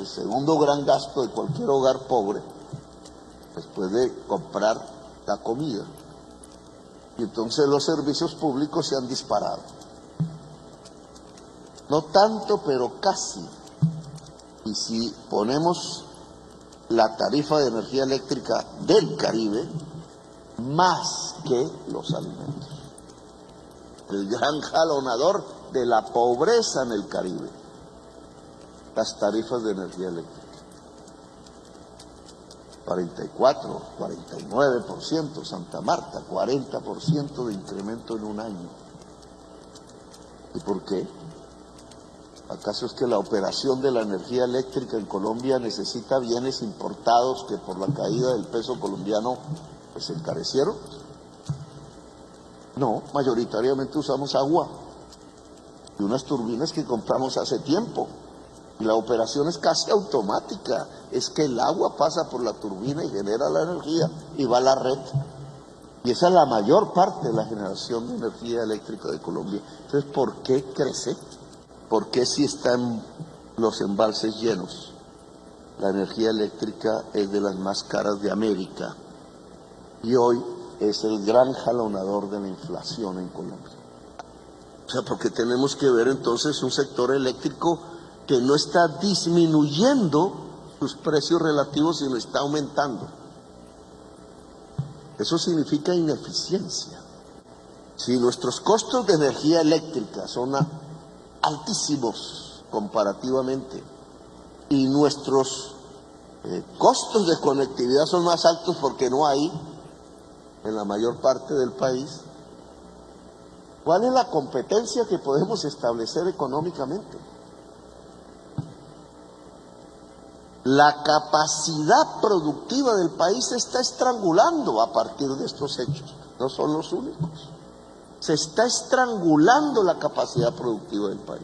el segundo gran gasto de cualquier hogar pobre, después de comprar la comida. Y entonces los servicios públicos se han disparado. No tanto, pero casi. Y si ponemos la tarifa de energía eléctrica del Caribe, más que los alimentos. El gran jalonador de la pobreza en el Caribe, las tarifas de energía eléctrica. 44, 49%, Santa Marta, 40% de incremento en un año. ¿Y por qué? ¿Acaso es que la operación de la energía eléctrica en Colombia necesita bienes importados que por la caída del peso colombiano pues se encarecieron? No, mayoritariamente usamos agua y unas turbinas que compramos hace tiempo. Y la operación es casi automática, es que el agua pasa por la turbina y genera la energía y va a la red. Y esa es la mayor parte de la generación de energía eléctrica de Colombia. Entonces, ¿por qué crece? ¿Por qué si están los embalses llenos? La energía eléctrica es de las más caras de América y hoy es el gran jalonador de la inflación en Colombia. O sea, porque tenemos que ver entonces un sector eléctrico que no está disminuyendo sus precios relativos, sino está aumentando. Eso significa ineficiencia. Si nuestros costos de energía eléctrica son altísimos comparativamente y nuestros costos de conectividad son más altos porque no hay en la mayor parte del país, ¿cuál es la competencia que podemos establecer económicamente? La capacidad productiva del país se está estrangulando a partir de estos hechos. No son los únicos. Se está estrangulando la capacidad productiva del país.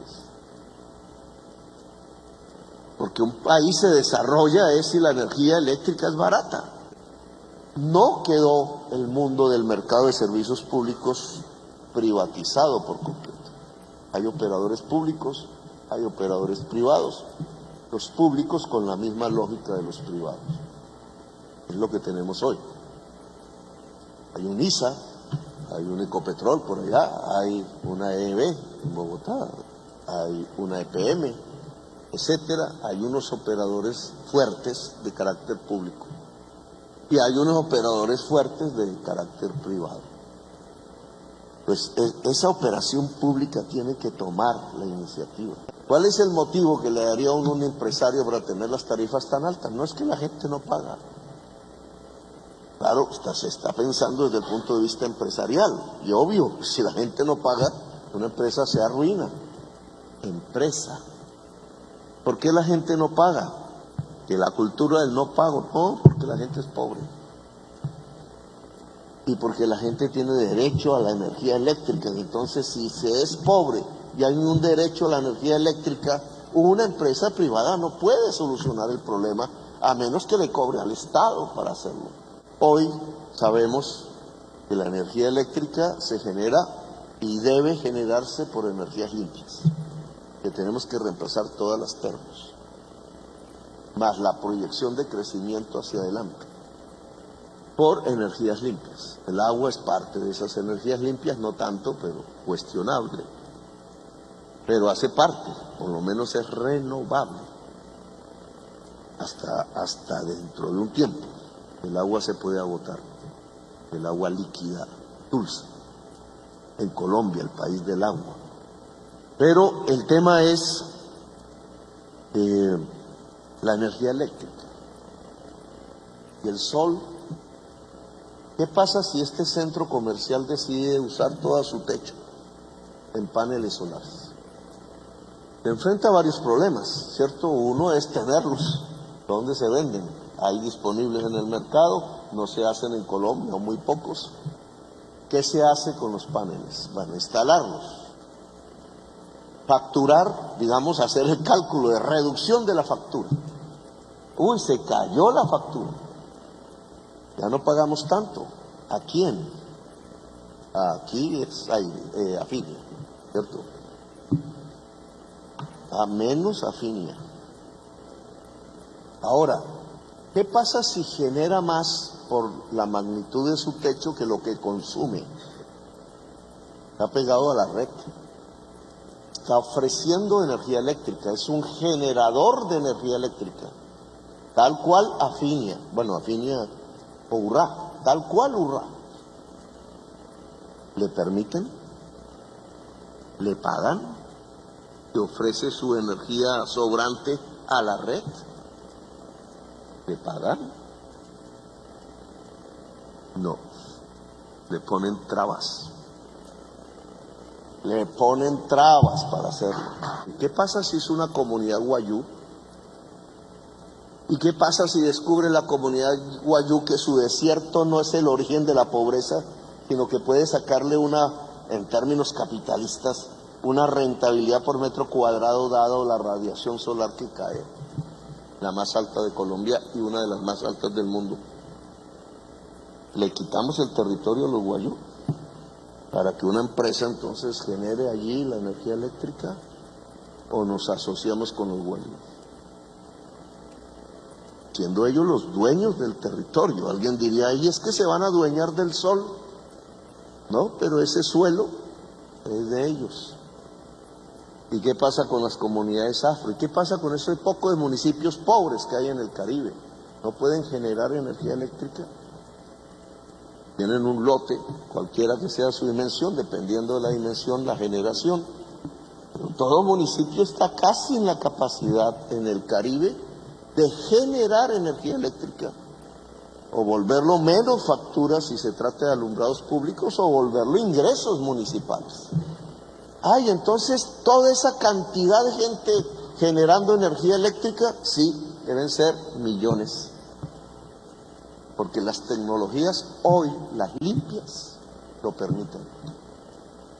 Porque un país se desarrolla es si la energía eléctrica es barata. No quedó el mundo del mercado de servicios públicos privatizado por completo. Hay operadores públicos, hay operadores privados. Los públicos con la misma lógica de los privados. Es lo que tenemos hoy. Hay un ISA, hay un Ecopetrol por allá, hay una EEB en Bogotá, hay una EPM, etcétera. Hay unos operadores fuertes de carácter público y hay unos operadores fuertes de carácter privado. Pues esa operación pública tiene que tomar la iniciativa. ¿Cuál es el motivo que le daría a un empresario para tener las tarifas tan altas? No es que la gente no paga. Claro, se está pensando desde el punto de vista empresarial. Y obvio, si la gente no paga, una empresa se arruina. Empresa. ¿Por qué la gente no paga? Que la cultura del no pago. No, porque la gente es pobre. Y porque la gente tiene derecho a la energía eléctrica. Entonces, si se es pobre y hay un derecho a la energía eléctrica, una empresa privada no puede solucionar el problema a menos que le cobre al Estado para hacerlo. Hoy sabemos que la energía eléctrica se genera y debe generarse por energías limpias, que tenemos que reemplazar todas las termos, más la proyección de crecimiento hacia adelante, por energías limpias. El agua es parte de esas energías limpias, no tanto, pero cuestionable. Pero hace parte, por lo menos es renovable, hasta dentro de un tiempo. El agua se puede agotar, el agua líquida, dulce, en Colombia, el país del agua. Pero el tema es la energía eléctrica y el sol. ¿Qué pasa si este centro comercial decide usar todo su techo en paneles solares? Se enfrenta a varios problemas, ¿cierto? Uno es tenerlos. ¿Dónde se venden? Hay disponibles en el mercado, no se hacen en Colombia o muy pocos. ¿Qué se hace con los paneles? Bueno, instalarlos. Facturar, digamos, hacer el cálculo de reducción de la factura. Uy, se cayó la factura. Ya no pagamos tanto. ¿A quién? Aquí es Afinia, ¿cierto? A menos Afinia. Ahora, ¿qué pasa si genera más por la magnitud de su techo que lo que consume? Está pegado a la red. Está ofreciendo energía eléctrica. Es un generador de energía eléctrica. Tal cual Afinia. Bueno, Afinia o Urrá. Tal cual Urrá. ¿Le permiten? ¿Le pagan? ¿Le ofrece su energía sobrante a la red? ¿Le pagan? No. Le ponen trabas. Le ponen trabas para hacerlo. ¿Y qué pasa si es una comunidad wayú? ¿Y qué pasa si descubre la comunidad wayú que su desierto no es el origen de la pobreza, sino que puede sacarle en términos capitalistas, una rentabilidad por metro cuadrado dado la radiación solar que cae? La más alta de Colombia y una de las más altas del mundo. ¿Le quitamos el territorio a los wayú para que una empresa entonces genere allí la energía eléctrica, o nos asociamos con los wayú? Siendo ellos los dueños del territorio. Alguien diría, y es que se van a adueñar del sol. No, pero ese suelo es de ellos. ¿Y qué pasa con las comunidades afro? ¿Y qué pasa con ese poco de municipios pobres que hay en el Caribe? ¿No pueden generar energía eléctrica? Tienen un lote, cualquiera que sea su dimensión, dependiendo de la dimensión, la generación. Pero todo municipio está casi en la capacidad en el Caribe de generar energía eléctrica, o volverlo menos factura si se trata de alumbrados públicos, o volverlo ingresos municipales. Ay, entonces toda esa cantidad de gente generando energía eléctrica, sí, deben ser millones. Porque las tecnologías hoy, las limpias, lo permiten.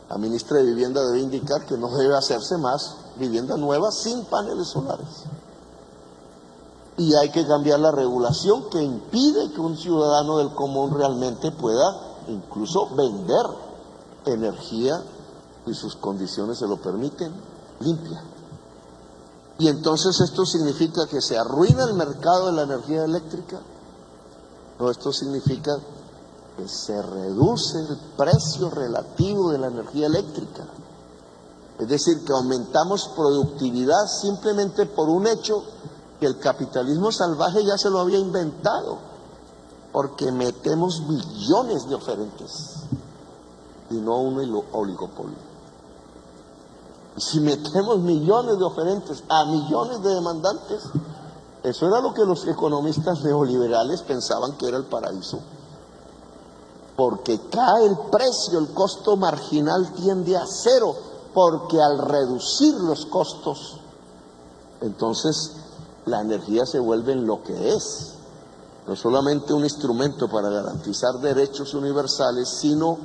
La ministra de Vivienda debe indicar que no debe hacerse más vivienda nueva sin paneles solares. Y hay que cambiar la regulación que impide que un ciudadano del común realmente pueda incluso vender energía, y sus condiciones se lo permiten, limpia. Y entonces esto significa que se arruina el mercado de la energía eléctrica. No, esto significa que se reduce el precio relativo de la energía eléctrica. Es decir, que aumentamos productividad simplemente por un hecho que el capitalismo salvaje ya se lo había inventado, porque metemos millones de oferentes y no un oligopolio. Si metemos millones de oferentes a millones de demandantes, eso era lo que los economistas neoliberales pensaban que era el paraíso. Porque cae el precio, el costo marginal tiende a cero, porque al reducir los costos, entonces la energía se vuelve en lo que es. No solamente un instrumento para garantizar derechos universales, sino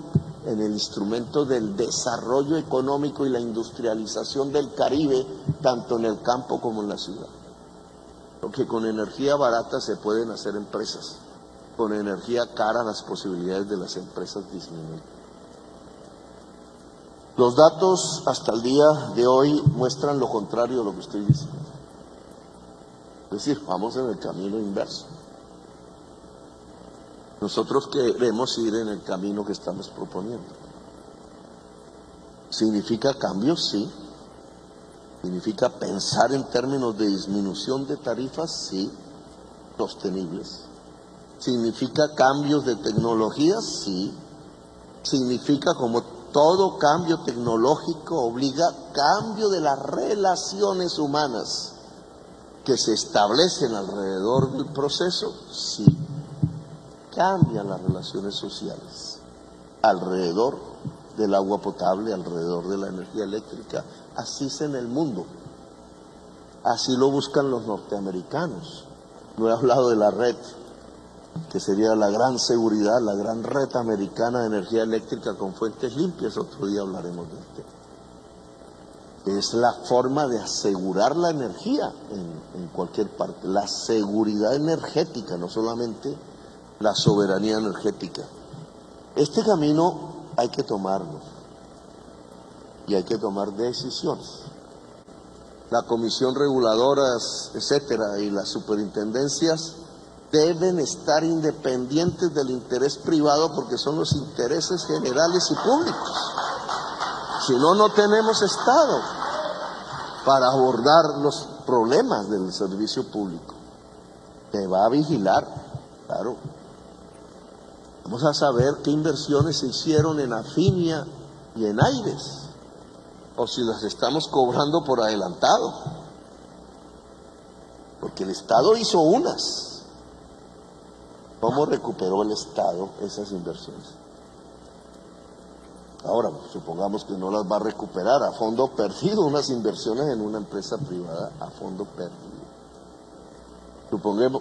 en el instrumento del desarrollo económico y la industrialización del Caribe, tanto en el campo como en la ciudad. Porque con energía barata se pueden hacer empresas, con energía cara las posibilidades de las empresas disminuyen. Los datos hasta el día de hoy muestran lo contrario de lo que estoy diciendo. Es decir, vamos en el camino inverso. Nosotros queremos ir en el camino que estamos proponiendo. ¿Significa cambios? Sí. ¿Significa pensar en términos de disminución de tarifas? Sí, sostenibles. ¿Significa cambios de tecnología? Sí. ¿Significa, como todo cambio tecnológico, obliga cambio de las relaciones humanas que se establecen alrededor del proceso? Sí. Cambian las relaciones sociales alrededor del agua potable, alrededor de la energía eléctrica. Así es en el mundo. Así lo buscan los norteamericanos. No he hablado de la red, que sería la gran seguridad, la gran red americana de energía eléctrica con fuentes limpias. Otro día hablaremos de esto. Es la forma de asegurar la energía en cualquier parte. La seguridad energética, no solamente la soberanía energética. Este camino hay que tomarlo y hay que tomar decisiones. la comisión reguladoras, etcétera, y las superintendencias deben estar independientes del interés privado porque son los intereses generales y públicos. Si no, no tenemos Estado para abordar los problemas del servicio público. Se va a vigilar, claro. Vamos a saber qué inversiones se hicieron en Afinia y en Aires, o si las estamos cobrando por adelantado. Porque el Estado hizo unas. ¿Cómo recuperó el Estado esas inversiones? Ahora, supongamos que no las va a recuperar a fondo perdido, unas inversiones en una empresa privada a fondo perdido.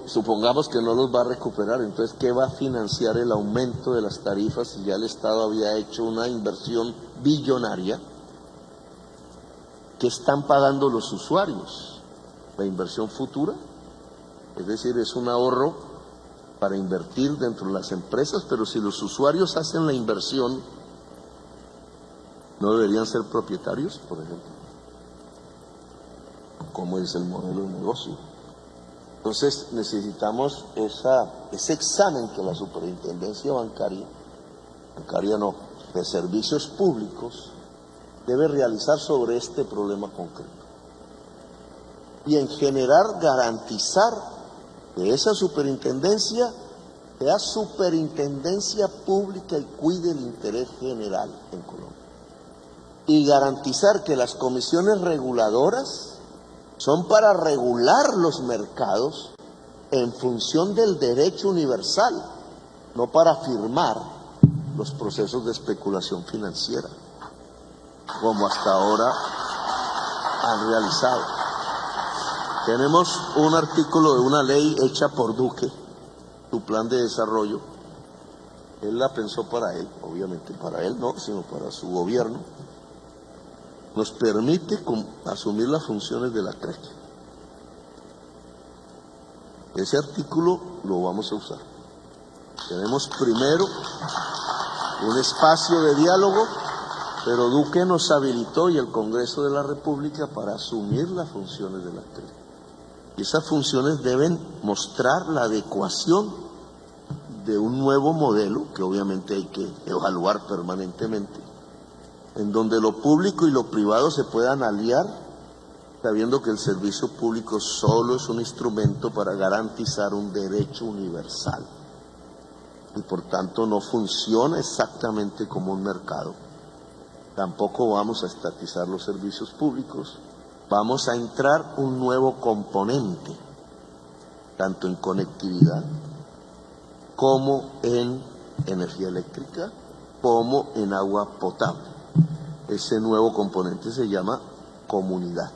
Supongamos que no los va a recuperar, entonces, ¿qué va a financiar el aumento de las tarifas si ya el Estado había hecho una inversión billonaria? ¿Qué están pagando los usuarios? ¿La inversión futura? Es decir, es un ahorro para invertir dentro de las empresas, pero si los usuarios hacen la inversión, ¿no deberían ser propietarios, por ejemplo? ¿Cómo es el modelo de negocio? Entonces necesitamos ese examen que la superintendencia bancaria no, de servicios públicos, debe realizar sobre este problema concreto. Y en general garantizar que esa superintendencia sea superintendencia pública y cuide el interés general en Colombia. Y garantizar que las comisiones reguladoras son para regular los mercados en función del derecho universal, no para firmar los procesos de especulación financiera, como hasta ahora han realizado. Tenemos un artículo de una ley hecha por Duque, su plan de desarrollo. Él la pensó para él, obviamente para él no, sino para su gobierno. Nos permite asumir las funciones de la CREC. Ese artículo lo vamos a usar. Tenemos primero un espacio de diálogo, pero Duque nos habilitó y el Congreso de la República para asumir las funciones de la CREC. Y esas funciones deben mostrar la adecuación de un nuevo modelo, que obviamente hay que evaluar permanentemente, en donde lo público y lo privado se puedan aliar, sabiendo que el servicio público solo es un instrumento para garantizar un derecho universal y por tanto no funciona exactamente como un mercado. Tampoco vamos a estatizar los servicios públicos, vamos a entrar un nuevo componente, tanto en conectividad como en energía eléctrica, como en agua potable. Ese nuevo componente se llama comunidad.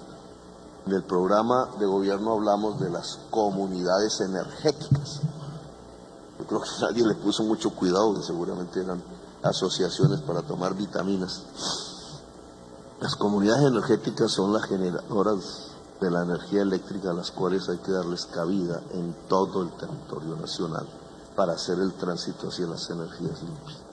En el programa de gobierno hablamos de las comunidades energéticas. Yo creo que nadie le puso mucho cuidado, que seguramente eran asociaciones para tomar vitaminas. Las comunidades energéticas son las generadoras de la energía eléctrica, a las cuales hay que darles cabida en todo el territorio nacional para hacer el tránsito hacia las energías limpias.